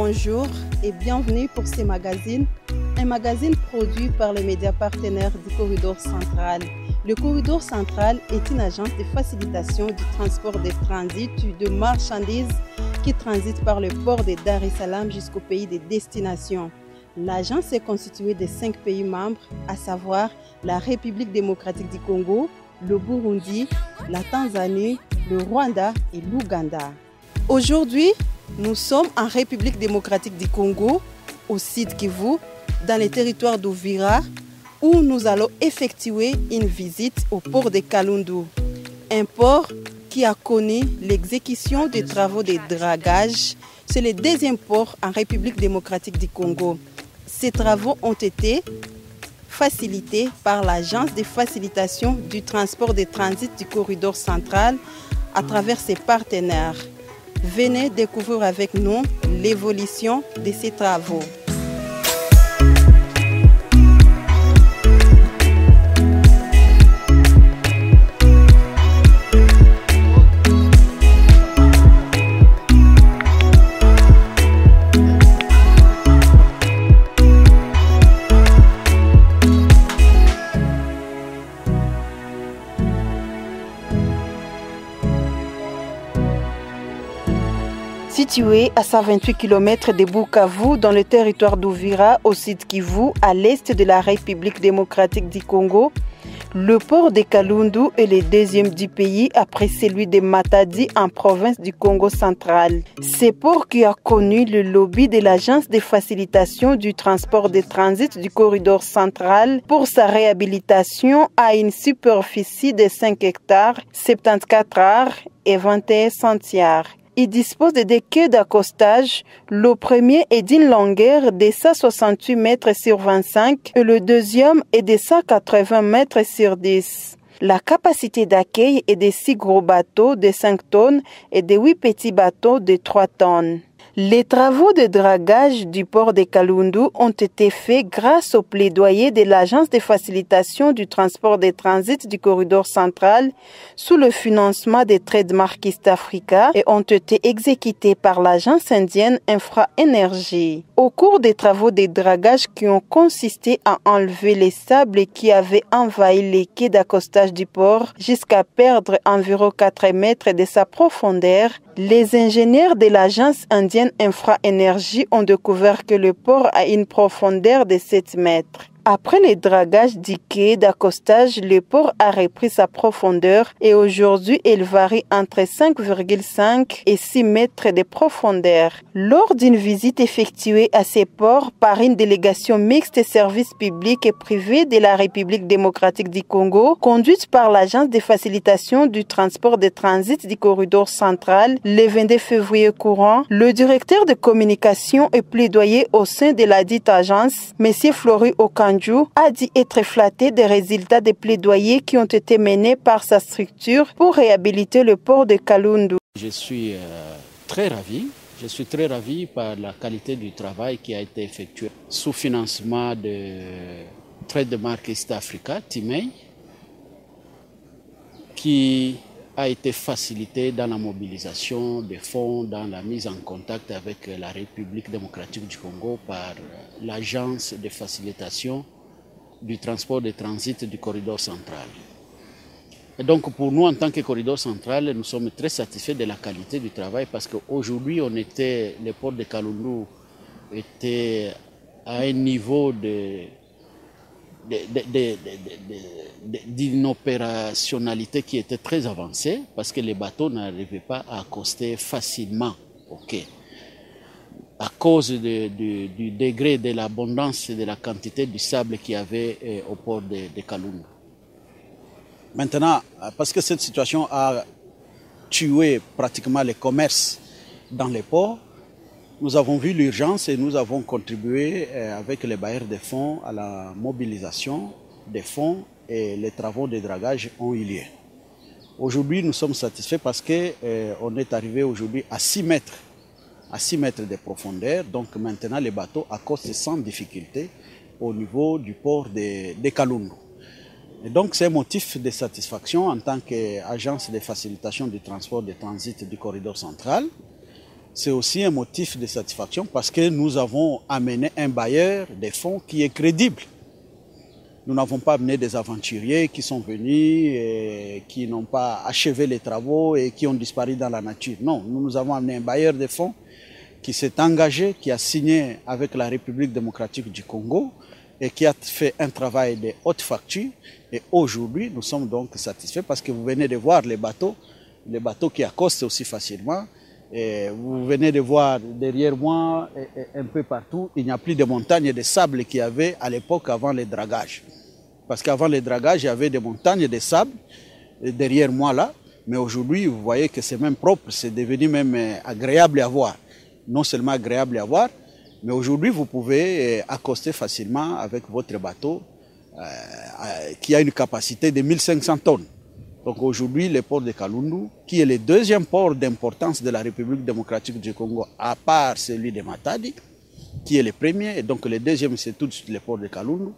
bonjour et bienvenue pour ce magazine, un magazine produit par les médias partenaires du Corridor Central. Le Corridor Central est une agence de facilitation du transport des transits de marchandises qui transitent par le port de Dar es Salaam jusqu'au pays de destination. L'agence est constituée de 5 pays membres, à savoir la République démocratique du Congo, le Burundi, la Tanzanie, le Rwanda et l'Ouganda. Aujourd'hui, nous sommes en République démocratique du Congo, au site Kivu, dans le territoire d'Uvira, où nous allons effectuer une visite au port de Kalundu, un port qui a connu l'exécution des travaux de dragage. C'est le deuxième port en République démocratique du Congo. Ces travaux ont été facilités par l'Agence de facilitation du transport de transit du Corridor Central à travers ses partenaires. Venez découvrir avec nous l'évolution de ces travaux. Situé à 128 km de Bukavu, dans le territoire d'Uvira, au site Kivu, à l'est de la République démocratique du Congo, le port de Kalundu est le deuxième du pays après celui de Matadi en province du Congo central. Ce port qui a connu le lobby de l'Agence de facilitation du transport de transit du Corridor Central pour sa réhabilitation à une superficie de 5 hectares, 74 arts et 21 centiares. Il dispose de deux quais d'accostage. Le premier est d'une longueur de 168 mètres sur 25 et le deuxième est de 180 mètres sur 10. La capacité d'accueil est de 6 gros bateaux de 5 tonnes et de 8 petits bateaux de 3 tonnes. Les travaux de dragage du port de Kalundu ont été faits grâce au plaidoyer de l'Agence de facilitation du transport des transits du Corridor Central sous le financement de Trademark East Africa et ont été exécutés par l'agence indienne Infra Energy. Au cours des travaux de dragage qui ont consisté à enlever les sables qui avaient envahi les quais d'accostage du port jusqu'à perdre environ 4 mètres de sa profondeur, les ingénieurs de l'agence indienne Infra Energy ont découvert que le port a une profondeur de 7 mètres. Après le dragage du quai d'accostage, le port a repris sa profondeur et aujourd'hui il varie entre 5,5 et 6 mètres de profondeur. Lors d'une visite effectuée à ces ports par une délégation mixte services publics et privés de la République démocratique du Congo, conduite par l'Agence de facilitation du transport de transit du Corridor Central, le 22 février courant, le directeur de communication et plaidoyer au sein de la dite agence, M. Flory Okanjo, a dit être flatté des résultats des plaidoyers qui ont été menés par sa structure pour réhabiliter le port de Kalundu. Je suis très ravi par la qualité du travail qui a été effectué sous financement de Trademark East Africa, TIMEI, qui a été facilité dans la mobilisation des fonds, dans la mise en contact avec la République démocratique du Congo par l'Agence de facilitation du transport de transit du Corridor Central. Et donc pour nous, en tant que Corridor Central, nous sommes très satisfaits de la qualité du travail parce qu'aujourd'hui, le port de Kalundu était à un niveau d'inopérationnalité qui était très avancé parce que les bateaux n'arrivaient pas à accoster facilement au quai à cause du degré de l'abondance et de la quantité du sable qu'il y avait au port de Kalundu. Maintenant, parce que cette situation a tué pratiquement le commerce dans les ports, nous avons vu l'urgence et nous avons contribué avec les bailleurs de fonds à la mobilisation des fonds et les travaux de dragage ont eu lieu. Aujourd'hui, nous sommes satisfaits parce qu'on est arrivé aujourd'hui à 6 mètres de profondeur. Donc maintenant, les bateaux accostent sans difficulté au niveau du port de Kalundu. Et donc c'est un motif de satisfaction en tant qu'agence de facilitation du transport de transit du Corridor Central. c'est aussi un motif de satisfaction parce que nous avons amené un bailleur des fonds qui est crédible. Nous n'avons pas amené des aventuriers qui sont venus et qui n'ont pas achevé les travaux et qui ont disparu dans la nature. Non, nous avons amené un bailleur des fonds qui s'est engagé, qui a signé avec la République démocratique du Congo et qui a fait un travail de haute facture. Et aujourd'hui, nous sommes donc satisfaits parce que vous venez de voir les bateaux qui accostent aussi facilement. Et vous venez de voir derrière moi, et un peu partout, il n'y a plus de montagnes de sable qu'il y avait à l'époque avant les dragages. Parce qu'avant les dragages, il y avait des montagnes de sable derrière moi là. Mais aujourd'hui, vous voyez que c'est même propre, c'est devenu même agréable à voir. Non seulement agréable à voir, mais aujourd'hui, vous pouvez accoster facilement avec votre bateau qui a une capacité de 1500 tonnes. Donc aujourd'hui, le port de Kalundu, qui est le deuxième port d'importance de la République démocratique du Congo, à part celui de Matadi, qui est le premier, et donc le deuxième, c'est tout de suite le port de Kalundu.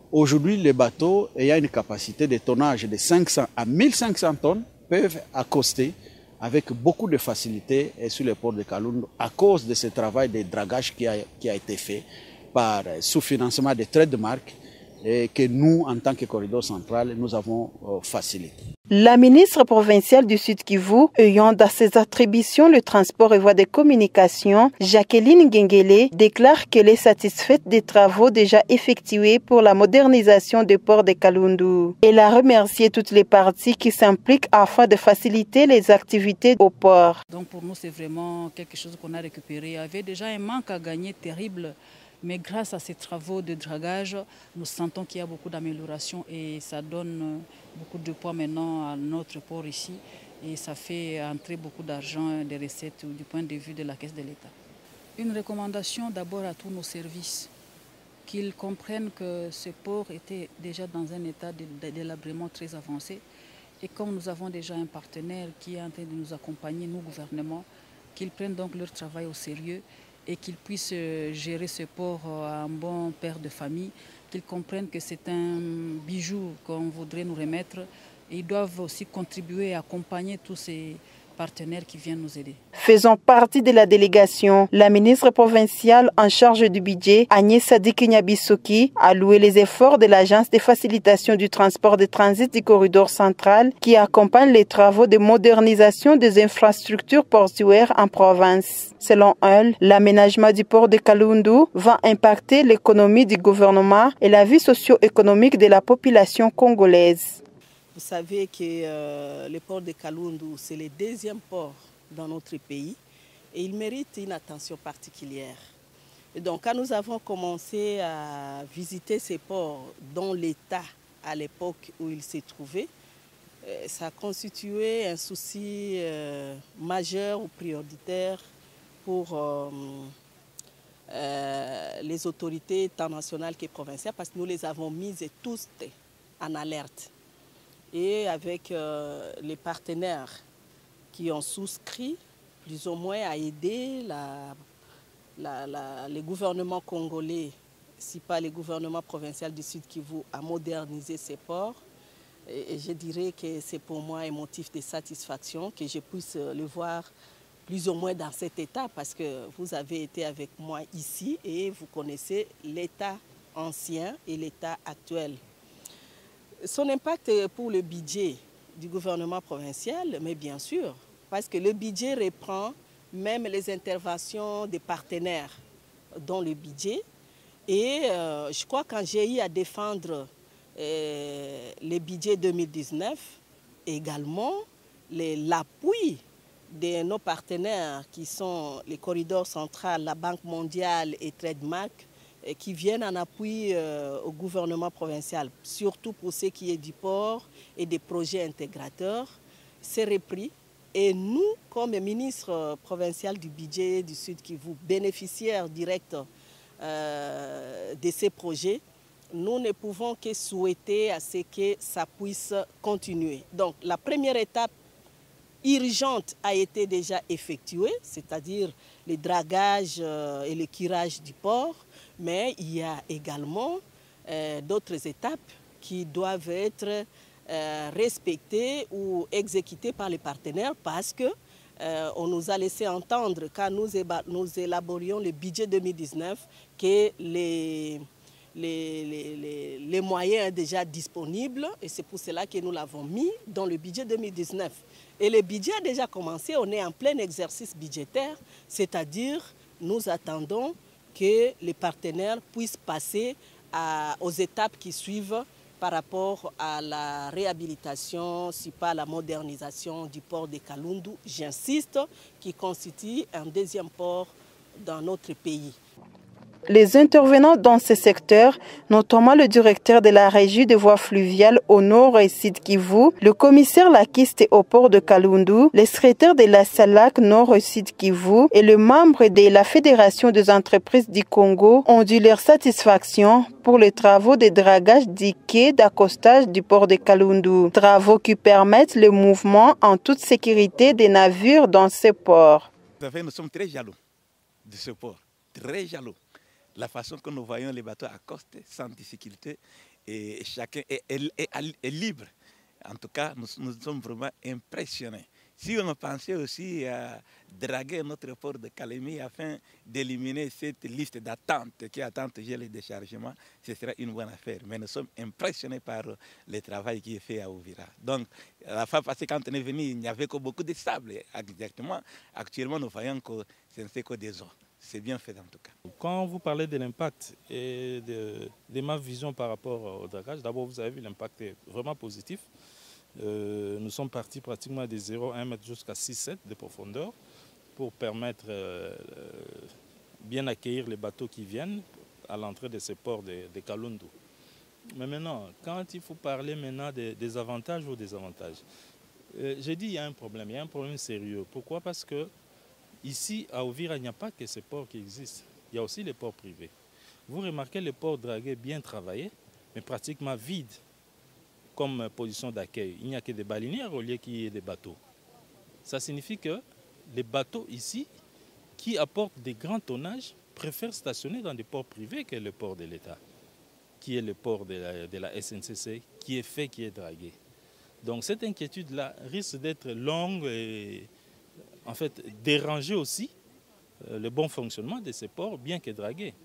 Aujourd'hui, les bateaux ayant une capacité de tonnage de 500 à 1500 tonnes peuvent accoster avec beaucoup de facilité sur le port de Kalundu à cause de ce travail de dragage qui a été fait par sous-financement des trademarks et que nous, en tant que corridor central, nous avons facilité. La ministre provinciale du Sud Kivu, ayant dans ses attributions le transport et voies de communication, Jacqueline Gengele, déclare qu'elle est satisfaite des travaux déjà effectués pour la modernisation du port de Kalundu. Elle a remercié toutes les parties qui s'impliquent afin de faciliter les activités au port. Donc pour nous, c'est vraiment quelque chose qu'on a récupéré. Il y avait déjà un manque à gagner terrible. Mais grâce à ces travaux de dragage, nous sentons qu'il y a beaucoup d'améliorations et ça donne beaucoup de poids maintenant à notre port ici. Et ça fait entrer beaucoup d'argent, des recettes du point de vue de la caisse de l'État. Une recommandation d'abord à tous nos services, qu'ils comprennent que ce port était déjà dans un état de délabrement très avancé. Et comme nous avons déjà un partenaire qui est en train de nous accompagner, nous, gouvernement, qu'ils prennent donc leur travail au sérieux et qu'ils puissent gérer ce port à un bon père de famille, qu'ils comprennent que c'est un bijou qu'on voudrait nous remettre. Et ils doivent aussi contribuer et accompagner tous ces partenaires qui viennent nous aider. Faisant partie de la délégation, la ministre provinciale en charge du budget, Agnès Sadiki-Nyabisoki, a loué les efforts de l'Agence de facilitation du transport de transit du corridor central qui accompagne les travaux de modernisation des infrastructures portuaires en province. Selon elle, l'aménagement du port de Kalundu va impacter l'économie du gouvernement et la vie socio-économique de la population congolaise. Vous savez que le port de Kalundu, c'est le deuxième port dans notre pays et il mérite une attention particulière. Et donc, quand nous avons commencé à visiter ces ports dans l'état à l'époque où ils se trouvaient, ça a constitué un souci majeur ou prioritaire pour les autorités tant nationales que provinciales parce que nous les avons mises tous en alerte. Et avec les partenaires qui ont souscrit plus ou moins à aider les gouvernements congolais, si pas les gouvernements provinciaux du Sud Kivu, à moderniser ces ports. Et je dirais que c'est pour moi un motif de satisfaction que je puisse le voir plus ou moins dans cet état parce que vous avez été avec moi ici et vous connaissez l'état ancien et l'état actuel. Son impact pour le budget du gouvernement provincial, mais bien sûr, parce que le budget reprend même les interventions des partenaires dans le budget. Et je crois que quand j'ai eu à défendre le budget 2019, également l'appui de nos partenaires qui sont les corridors centrales, la Banque mondiale et Trademark, qui viennent en appui au gouvernement provincial, surtout pour ce qui est du port et des projets intégrateurs, c'est repris. Et nous, comme ministre provincial du budget du Sud Kivu, bénéficiaires directs de ces projets, nous ne pouvons que souhaiter à ce que ça puisse continuer. Donc la première étape urgente a été déjà effectuée, c'est-à-dire le dragage et le curage du port. Mais il y a également d'autres étapes qui doivent être respectées ou exécutées par les partenaires parce que on nous a laissé entendre, quand nous élaborions le budget 2019, que les moyens sont déjà disponibles et c'est pour cela que nous l'avons mis dans le budget 2019. Et le budget a déjà commencé, on est en plein exercice budgétaire, c'est-à-dire nous attendons que les partenaires puissent passer aux étapes qui suivent par rapport à la réhabilitation, si pas la modernisation du port de Kalundu, j'insiste, qui constitue un deuxième port dans notre pays. Les intervenants dans ce secteur, notamment le directeur de la régie des voies fluviales au nord et Sud Kivu, le commissaire laquiste au port de Kalundu, le secrétaire de la SALAC nord et Sud Kivu et le membre de la Fédération des entreprises du Congo ont dit leur satisfaction pour les travaux de dragage du quai d'accostage du port de Kalundu. Travaux qui permettent le mouvement en toute sécurité des navires dans ce port. Nous sommes très jaloux de ce port, très jaloux. La façon que nous voyons les bateaux accostés sans difficulté et chacun est libre. En tout cas, nous sommes vraiment impressionnés. Si on pensait aussi à draguer notre port de Kalemi afin d'éliminer cette liste d'attente qui attend le déchargement, ce sera une bonne affaire. Mais nous sommes impressionnés par le travail qui est fait à Uvira. Donc, la fois passée, quand on est venu, il n'y avait que beaucoup de sable. Exactement. Actuellement, nous voyons que ce n'est que des eaux. C'est bien fait en tout cas. Quand vous parlez de l'impact et de ma vision par rapport au dragage, d'abord vous avez vu l'impact est vraiment positif. Nous sommes partis pratiquement de 0,1 m jusqu'à 6,7 de profondeur pour permettre bien accueillir les bateaux qui viennent à l'entrée de ce port de Kalundu. Mais maintenant, quand il faut parler maintenant des avantages ou des avantages, j'ai dit il y a un problème sérieux. Pourquoi? Parce que ici, à Uvira, il n'y a pas que ces ports qui existent. Il y a aussi les ports privés. Vous remarquez les ports dragués bien travaillés, mais pratiquement vides comme position d'accueil. Il n'y a que des balinières au lieu qu'il y ait des bateaux. Ça signifie que les bateaux ici, qui apportent des grands tonnages, préfèrent stationner dans des ports privés que le port de l'État, qui est le port de la SNCC, qui est fait, qui est dragué. Donc cette inquiétude-là risque d'être longue et en fait, déranger aussi le bon fonctionnement de ces ports, bien que dragués.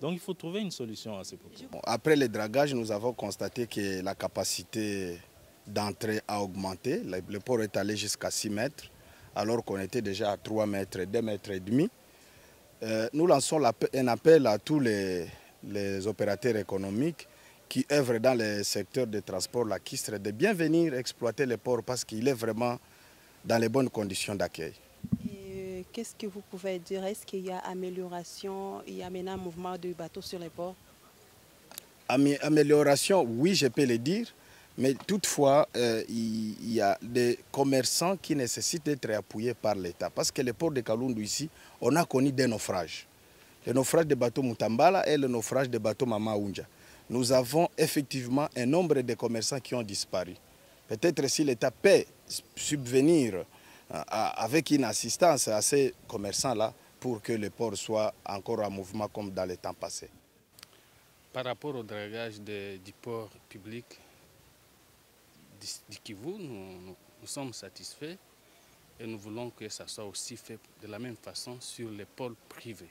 Donc il faut trouver une solution à ces problèmes. Après le dragage, nous avons constaté que la capacité d'entrée a augmenté. Le port est allé jusqu'à 6 mètres, alors qu'on était déjà à 3 mètres, 2 mètres et demi. Nous lançons un appel à tous les opérateurs économiques qui œuvrent dans le secteur des transports lacustres de bien venir exploiter le port parce qu'il est vraiment dans les bonnes conditions d'accueil. Qu'est-ce que vous pouvez dire? Est-ce qu'il y a amélioration, il y a maintenant un mouvement de bateaux sur les ports? Amélioration, oui, je peux le dire, mais toutefois, il y a des commerçants qui nécessitent d'être appuyés par l'État. Parce que le port de Kalundu ici, on a connu des naufrages. Le naufrage des bateaux Mutambala et le naufrage des bateaux Mama Unja. Nous avons effectivement un nombre de commerçants qui ont disparu. Peut-être si l'État peut subvenir avec une assistance à ces commerçants-là pour que le port soit encore en mouvement comme dans les temps passés. Par rapport au dragage du port public du Kivu, nous sommes satisfaits et nous voulons que ça soit aussi fait de la même façon sur les ports privés.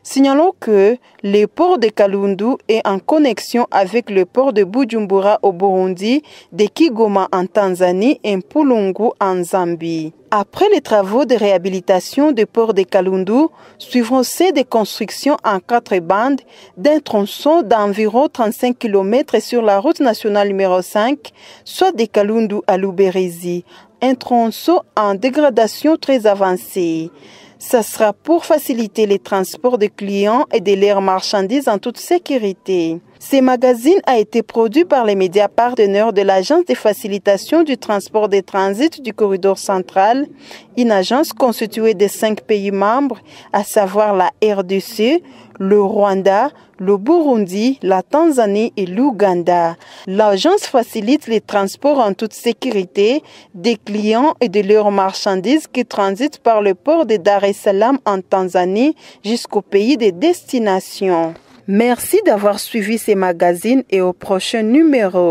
Signalons que le port de Kalundu est en connexion avec le port de Bujumbura au Burundi, de Kigoma en Tanzanie et Mpulungu en Zambie. Après les travaux de réhabilitation du port de Kalundu, suivront ceux de construction en 4 bandes d'un tronçon d'environ 35 km sur la route nationale numéro 5, soit de Kalundu à Luberizi, un tronçon en dégradation très avancée. Ça sera pour faciliter les transports de clients et de leurs marchandises en toute sécurité. Ce magazine a été produit par les médias partenaires de l'Agence de facilitation du transport des transits du corridor central, une agence constituée de 5 pays membres, à savoir la RDC, le Rwanda, le Burundi, la Tanzanie et l'Ouganda. L'agence facilite les transports en toute sécurité des clients et de leurs marchandises qui transitent par le port de Dar es Salaam en Tanzanie jusqu'au pays de destination. Merci d'avoir suivi ces magazines et au prochain numéro.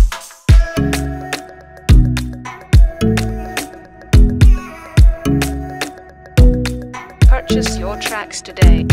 Purchase your tracks today.